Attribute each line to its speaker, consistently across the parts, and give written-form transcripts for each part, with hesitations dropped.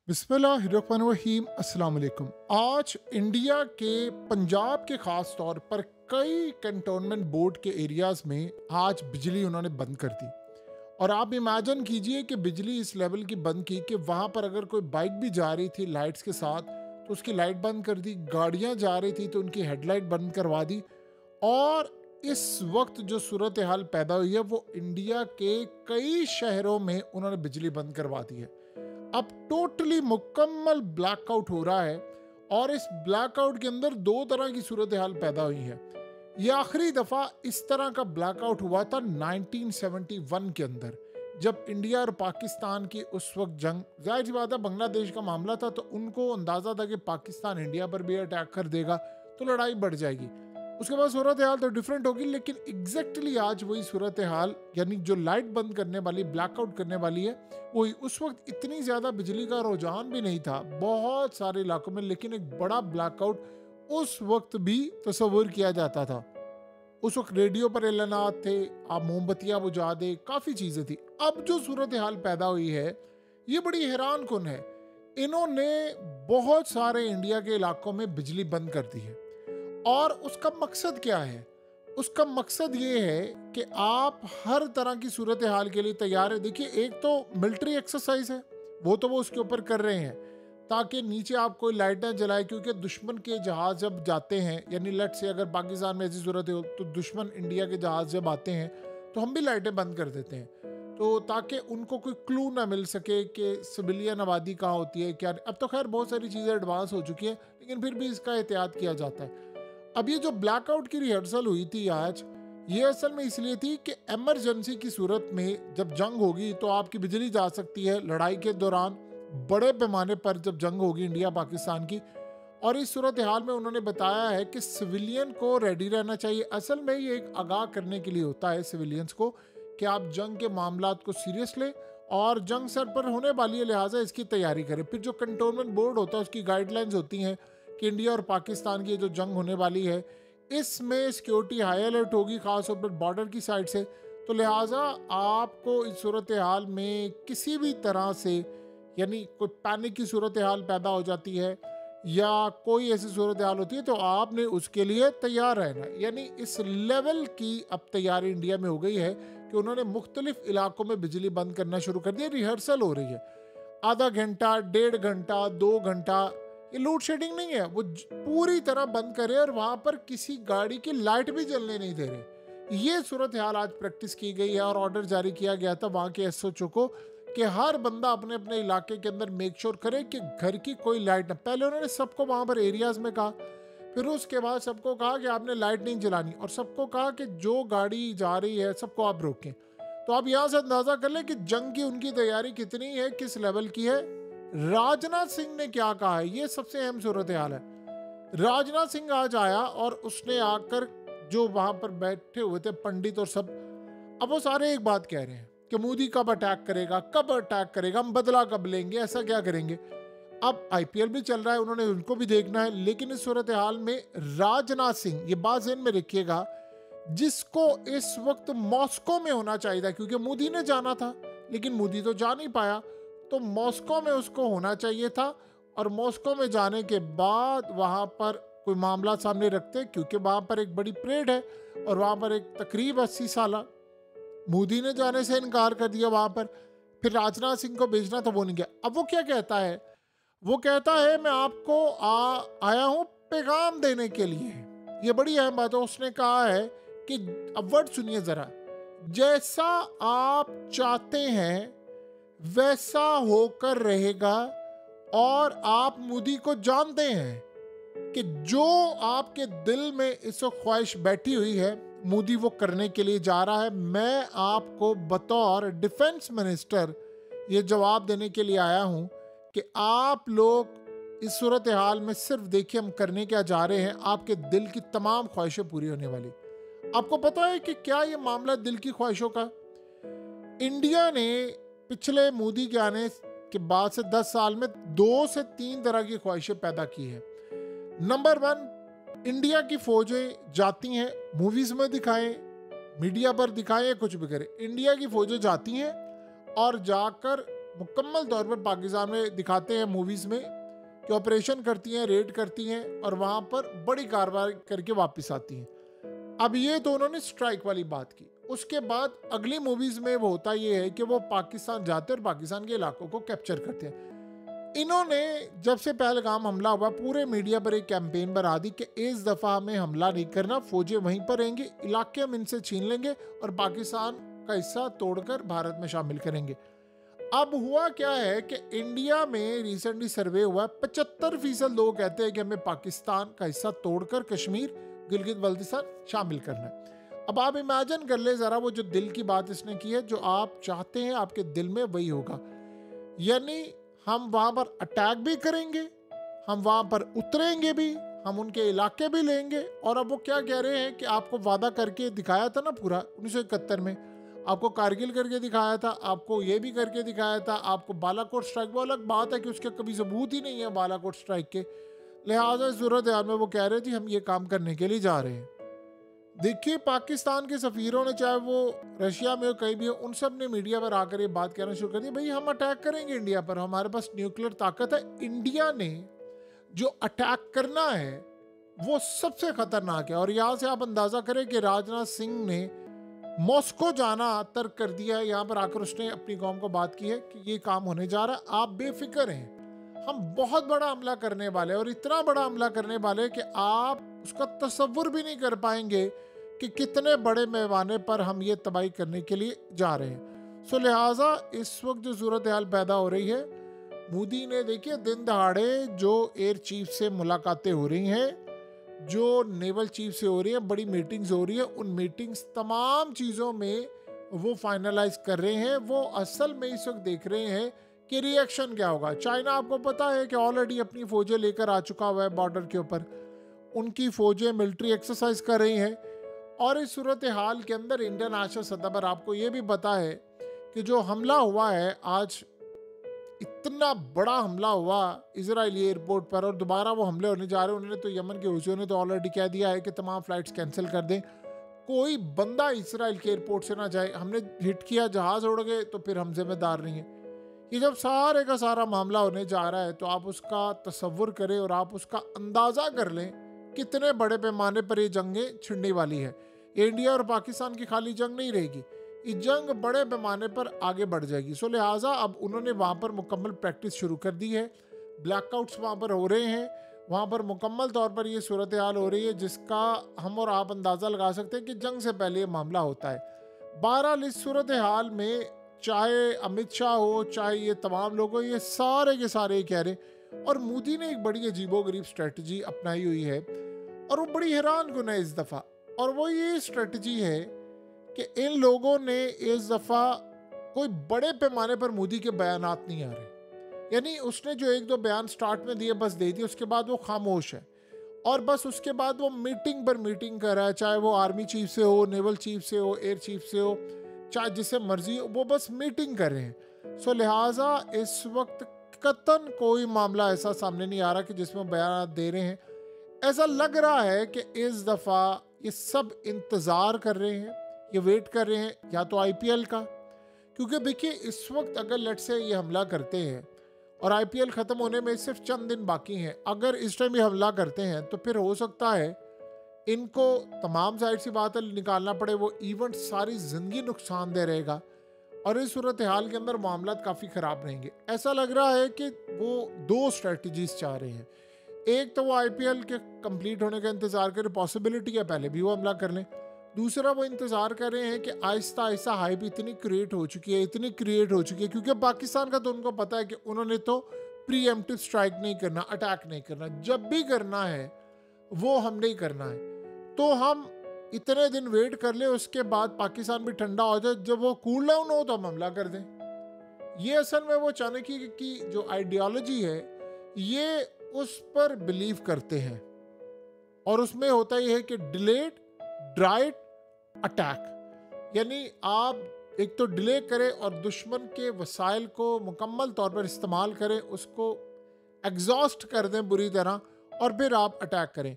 Speaker 1: बिस्मिल्लाहिर्रहमानिर्रहीम अस्सलाम वालेकुम। आज इंडिया के पंजाब के ख़ास तौर पर कई कंटोनमेंट बोर्ड के एरियाज़ में आज बिजली उन्होंने बंद कर दी। और आप इमेजिन कीजिए कि बिजली इस लेवल की बंद की कि वहाँ पर अगर कोई बाइक भी जा रही थी लाइट्स के साथ तो उसकी लाइट बंद कर दी, गाड़ियाँ जा रही थी तो उनकी हेडलाइट बंद करवा दी। और इस वक्त जो सूरत हाल पैदा हुई है वो इंडिया के कई शहरों में उन्होंने बिजली बंद करवा दी है। अब टोटली मुकम्मल ब्लैकआउट हो रहा है और इस ब्लैकआउट के अंदर दो तरह की सूरत हाल पैदा हुई है। ये आखिरी दफ़ा इस तरह का ब्लैकआउट हुआ था 1971 के अंदर, जब इंडिया और पाकिस्तान की उस वक्त जंग, जाहिर सी बात है बांग्लादेश का मामला था तो उनको अंदाज़ा था कि पाकिस्तान इंडिया पर भी अटैक कर देगा तो लड़ाई बढ़ जाएगी। उसके बाद सूरत हाल तो डिफरेंट होगी, लेकिन एग्जैक्टली आज वही सूरत हाल, यानी जो लाइट बंद करने वाली, ब्लैकआउट करने वाली है वही। उस वक्त इतनी ज़्यादा बिजली का रुझान भी नहीं था बहुत सारे इलाकों में, लेकिन एक बड़ा ब्लैकआउट उस वक्त भी तस्वुर किया जाता था। उस वक्त रेडियो पर एलानात थे, आप मोमबत्तियां बुझा दे, काफ़ी चीज़ें थी। अब जो सूरत हाल पैदा हुई है ये बड़ी हैरान कुन है। इन्होंने बहुत सारे इंडिया के इलाकों में बिजली बंद कर दी है और उसका मकसद क्या है? उसका मकसद ये है कि आप हर तरह की सूरत हाल के लिए तैयार है। देखिए, एक तो मिलिट्री एक्सरसाइज है, वो तो वो उसके ऊपर कर रहे हैं ताकि नीचे आप कोई लाइट ना जलाए, क्योंकि दुश्मन के जहाज जब जाते हैं, यानी लेट से अगर पाकिस्तान में ऐसी सूरत हो तो दुश्मन इंडिया के जहाज जब आते हैं तो हम भी लाइटें बंद कर देते हैं, तो ताकि उनको कोई क्लू ना मिल सके कि सिविलियन आबादी कहाँ होती है क्या। अब तो खैर बहुत सारी चीज़ें एडवांस हो चुकी हैं, लेकिन फिर भी इसका एहतियात किया जाता है। अब ये जो ब्लैकआउट की रिहर्सल हुई थी आज, ये असल में इसलिए थी कि इमरजेंसी की सूरत में जब जंग होगी तो आपकी बिजली जा सकती है। लड़ाई के दौरान बड़े पैमाने पर जब जंग होगी इंडिया पाकिस्तान की, और इस सूरत हाल में उन्होंने बताया है कि सिविलियन को रेडी रहना चाहिए। असल में ये एक आगाह करने के लिए होता है सिविलियंस को कि आप जंग के मामलात को सीरियस लें और जंग सर पर होने वाली है, लिहाजा इसकी तैयारी करें। फिर जो कंटोनमेंट बोर्ड होता है उसकी गाइडलाइंस होती हैं कि इंडिया और पाकिस्तान की जो जंग होने वाली है इसमें सिक्योरिटी हाई अलर्ट होगी, खासतौर पर बॉर्डर की साइड से। तो लिहाजा आपको इस सूरत हाल में किसी भी तरह से, यानी कोई पैनिक की सूरत हाल पैदा हो जाती है या कोई ऐसी सूरत हाल होती है तो आपने उसके लिए तैयार रहना है। यानी इस लेवल की अब तैयारी इंडिया में हो गई है कि उन्होंने मुख्तलिफ इलाकों में बिजली बंद करना शुरू कर दिया। रिहर्सल हो रही है, आधा घंटा, 1.5 घंटा, 2 घंटा। ये लोड शेडिंग नहीं है, वो पूरी तरह बंद करे और वहां पर किसी गाड़ी की लाइट भी जलने नहीं दे रहे। ये सूरत हाल आज प्रैक्टिस की गई है और ऑर्डर जारी किया गया था वहां के एसओएचओ को कि हर बंदा अपने अपने इलाके के अंदर मेक श्योर करे कि घर की कोई लाइट ना। पहले उन्होंने सबको वहां पर एरियाज में कहा, फिर उसके बाद सबको कहा कि आपने लाइट नहीं जलानी, और सबको कहा कि जो गाड़ी जा रही है सबको आप रोकें। तो आप यहाँ से अंदाजा कर लें कि जंग की उनकी तैयारी कितनी है, किस लेवल की है। राजनाथ सिंह ने क्या कहा है, ये सबसे अहम सूरत हाल है। राजनाथ सिंह आज आया और उसने आकर जो वहां पर बैठे हुए थे पंडित और सब, अब वो सारे एक बात कह रहे हैं कि मोदी कब अटैक करेगा, कब अटैक करेगा, हम बदला कब लेंगे, ऐसा क्या करेंगे। अब आईपीएल भी चल रहा है, उन्होंने उनको भी देखना है। लेकिन इस सूरत हाल में राजनाथ सिंह, ये बात ज़हन में रखिएगा, जिसको इस वक्त मॉस्को में होना चाहिए था, क्योंकि मोदी ने जाना था लेकिन मोदी तो जा नहीं पाया, तो मॉस्को में उसको होना चाहिए था। और मॉस्को में जाने के बाद वहाँ पर कोई मामला सामने रखते, क्योंकि वहाँ पर एक बड़ी परेड है और वहाँ पर एक तकरीब 80 साल, मोदी ने जाने से इनकार कर दिया वहाँ पर। फिर राजनाथ सिंह को भेजना था, वो नहीं गया। अब वो क्या कहता है, वो कहता है मैं आपको आया हूँ पैगाम देने के लिए। ये बड़ी अहम बात है। उसने कहा है कि, अब वर्ड सुनिए ज़रा, जैसा आप चाहते हैं वैसा होकर रहेगा, और आप मोदी को जानते हैं कि जो आपके दिल में इस वक्त ख्वाहिश बैठी हुई है मोदी वो करने के लिए जा रहा है। मैं आपको बतौर डिफेंस मिनिस्टर ये जवाब देने के लिए आया हूं कि आप लोग इस सूरत हाल में सिर्फ देखिए हम करने क्या जा रहे हैं, आपके दिल की तमाम ख्वाहिशें पूरी होने वाली। आपको पता है कि क्या ये मामला दिल की ख्वाहिशों का, इंडिया ने पिछले मोदी के आने के बाद से 10 साल में 2 से 3 तरह की ख्वाहिशें पैदा की है। नंबर 1, इंडिया की फौजें जाती हैं, मूवीज में दिखाएं, मीडिया पर दिखाएं, कुछ भी करें, इंडिया की फौजें जाती हैं और जाकर मुकम्मल तौर पर पाकिस्तान में दिखाते हैं मूवीज़ में कि ऑपरेशन करती हैं, रेड करती हैं और वहाँ पर बड़ी कार्रवाई करके वापस आती हैं। अब ये तो उन्होंने स्ट्राइक वाली बात की। उसके बाद अगली मूवीज़ में वो होता ये है कि वो पाकिस्तान जाते हैं और पाकिस्तान के इलाकों को कैप्चर करते हैं। इन्होंने जब से पहलगाम हमला हुआ पूरे मीडिया पर एक कैंपेन बना दी कि इस दफ़ा हमें हमला नहीं करना, फौजें वहीं पर रहेंगी, इलाके हम इनसे छीन लेंगे और पाकिस्तान का हिस्सा तोड़कर भारत में शामिल करेंगे। अब हुआ क्या है कि इंडिया में रिसेंटली सर्वे हुआ, 75% लोग कहते हैं कि हमें पाकिस्तान का हिस्सा तोड़कर कश्मीर, गिलगित बल्तिस्तान शामिल करना है। अब आप इमेजिन कर ले ज़रा, वो जो दिल की बात इसने की है, जो आप चाहते हैं आपके दिल में वही होगा। यानी हम वहाँ पर अटैक भी करेंगे, हम वहाँ पर उतरेंगे भी, हम उनके इलाके भी लेंगे। और अब वो क्या कह रहे हैं कि आपको वादा करके दिखाया था ना पूरा 1971 में, आपको कारगिल करके दिखाया था, आपको ये भी करके दिखाया था, आपको बालाकोट स्ट्राइक, वो अलग बात है कि उसके कभी सबूत ही नहीं है बालाकोट स्ट्राइक के, लिहाजा सूरत हाल में वो कह रहे थे हम ये काम करने के लिए जा रहे हैं। देखिए पाकिस्तान के सफ़ीरों ने, चाहे वो रशिया में हो कहीं भी हो, उन सब ने मीडिया पर आकर ये बात कहना शुरू कर दी, भाई हम अटैक करेंगे इंडिया पर, हमारे पास न्यूक्लियर ताकत है। इंडिया ने जो अटैक करना है वो सबसे खतरनाक है। और यहाँ से आप अंदाज़ा करें कि राजनाथ सिंह ने मॉस्को जाना तर्क कर दिया है। यहाँ पर आकर उसने अपनी कौम को बात की है कि ये काम होने जा रहा है, आप बेफिक्र हैं, हम बहुत बड़ा हमला करने वाले हैं और इतना बड़ा हमला करने वाले कि आप उसका तसव्वुर भी नहीं कर पाएंगे कि कितने बड़े पैमाने पर हम ये तबाही करने के लिए जा रहे हैं। सो लिहाजा इस वक्त जो सूरत हाल पैदा हो रही है, मोदी ने देखिए दिन दहाड़े जो एयर चीफ से मुलाकातें हो रही हैं, जो नेवल चीफ से हो रही है, बड़ी मीटिंग्स हो रही है, उन मीटिंग्स तमाम चीज़ों में वो फाइनलाइज कर रहे हैं। वो असल में इस वक्त देख रहे हैं कि रिएक्शन क्या होगा। चाइना आपको पता है कि ऑलरेडी अपनी फौजें लेकर आ चुका हुआ है बॉर्डर के ऊपर, उनकी फौजें मिलिट्री एक्सरसाइज कर रही हैं। और इस सूरत हाल के अंदर इंडियन नेशनल सतह पर आपको ये भी पता है कि जो हमला हुआ है आज, इतना बड़ा हमला हुआ इजरायली एयरपोर्ट पर, और दोबारा वो हमले होने जा रहे हैं। उन्होंने तो यमन के हुथियों ने तो ऑलरेडी कह दिया है कि तमाम फ्लाइट्स कैंसिल कर दें, कोई बंदा इसराइल के एयरपोर्ट से ना जाए। हमने हिट किया, जहाज़ उड़ गए, तो फिर हम जिम्मेदार नहीं हैं। ये जब सारे का सारा मामला होने जा रहा है तो आप उसका तसव्वुर करें और आप उसका अंदाज़ा कर लें कितने बड़े पैमाने पर ये जंगें छिड़ने वाली है। इंडिया और पाकिस्तान की खाली जंग नहीं रहेगी, ये जंग बड़े पैमाने पर आगे बढ़ जाएगी। सो लिहाजा अब उन्होंने वहाँ पर मुकम्मल प्रैक्टिस शुरू कर दी है, ब्लैकआउट्स वहाँ पर हो रहे हैं, वहाँ पर मुकम्मल तौर पर ये सूरत हाल हो रही है जिसका हम और आप अंदाज़ा लगा सकते हैं कि जंग से पहले ये मामला होता है। बहरहाल इस सूरत हाल में चाहे अमित शाह हो, चाहे ये तमाम लोग हो, ये सारे के सारे कह रहे। और मोदी ने एक बड़ी अजीबोगरीब स्ट्रेटजी अपनाई हुई है और वो बड़ी हैरान कुन है इस दफ़ा। और वो ये स्ट्रेटजी है कि इन लोगों ने इस दफ़ा कोई बड़े पैमाने पर मोदी के बयानात नहीं आ रहे। यानी उसने जो एक दो बयान स्टार्ट में दिए बस दे दिए, उसके बाद वो खामोश है। और बस उसके बाद वो मीटिंग पर मीटिंग कर रहा है, चाहे वो आर्मी चीफ से हो, नेवल चीफ से हो, एयर चीफ से हो, चाहे जिससे मर्जी हो, वो बस मीटिंग कर रहे हैं। सो लिहाजा इस वक्त कतन कोई मामला ऐसा सामने नहीं आ रहा कि जिसमें बयान दे रहे हैं। ऐसा लग रहा है कि इस दफ़ा ये सब इंतज़ार कर रहे हैं, ये वेट कर रहे हैं या तो आईपीएल का, क्योंकि देखिए इस वक्त अगर लेट से ये हमला करते हैं और आईपीएल ख़त्म होने में सिर्फ चंद दिन बाकी हैं, अगर इस टाइम ये हमला करते हैं तो फिर हो सकता है इनको तमाम जाहिर सी बात है निकालना पड़े, वो इवेंट सारी ज़िंदगी नुकसानदेह रहेगा और इस सूरत हाल के अंदर मामला काफ़ी ख़राब रहेंगे। ऐसा लग रहा है कि वो दो स्ट्रेटजीज चाह रहे हैं। एक तो वो आईपीएल के कंप्लीट होने का इंतज़ार करें, पॉसिबिलिटी है पहले भी वो हमला कर लें। दूसरा वो इंतज़ार कर रहे हैं कि आहिस्ता आहिस्ता हाइप इतनी क्रिएट हो चुकी है, क्योंकि पाकिस्तान का तो उनको पता है कि उन्होंने तो प्रीएम्प्टिव स्ट्राइक नहीं करना, अटैक नहीं करना, जब भी करना है वो हमने ही करना है। तो हम इतने दिन वेट कर ले, उसके बाद पाकिस्तान भी ठंडा हो जाए, जब वो कूल डाउन हो तो हम हमला कर दें। ये असल में वो चाणक्य की जो आइडियोलॉजी है ये उस पर बिलीव करते हैं और उसमें होता ही है कि डिलेड ड्राइड अटैक, यानी आप एक तो डिले करें और दुश्मन के वसाइल को मुकम्मल तौर पर इस्तेमाल करें, उसको एग्जॉस्ट कर दें बुरी तरह और फिर आप अटैक करें।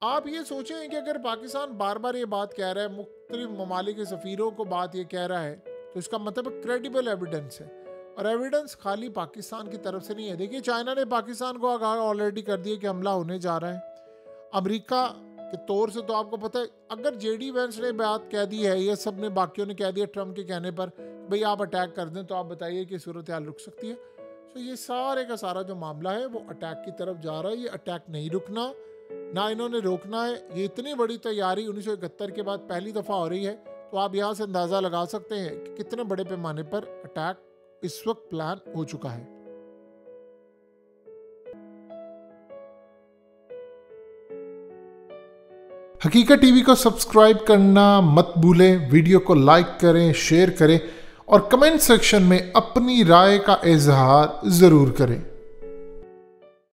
Speaker 1: आप ये सोचें कि अगर पाकिस्तान बार बार ये बात कह रहा है, मुख्तलिफ ममालिक के सफ़ीरों को बात ये कह रहा है, तो इसका मतलब क्रेडिबल एविडेंस है। और एविडेंस खाली पाकिस्तान की तरफ से नहीं है। देखिए, चाइना ने पाकिस्तान को आगाह ऑलरेडी कर दिया कि हमला होने जा रहा है। अमेरिका के तौर से तो आपको पता है, अगर जेडी वेंस ने बात कह दी है, ये सब ने बाकियों ने कह दिया ट्रम्प के कहने पर भाई आप अटैक कर दें, तो आप बताइए कि सूरत हाल रुक सकती है। तो ये सारे का सारा जो मामला है वो अटैक की तरफ जा रहा है। ये अटैक नहीं रुकना, ना इन्होंने रोकना है। ये इतनी बड़ी तैयारी 1971 के बाद पहली दफ़ा हो रही है, तो आप यहाँ से अंदाज़ा लगा सकते हैं कि कितने बड़े पैमाने पर अटैक इस वक्त प्लान हो चुका है। हकीकत टीवी को सब्सक्राइब करना मत भूलें, वीडियो को लाइक करें, शेयर करें और कमेंट सेक्शन में अपनी राय का इजहार ज़रूर करें।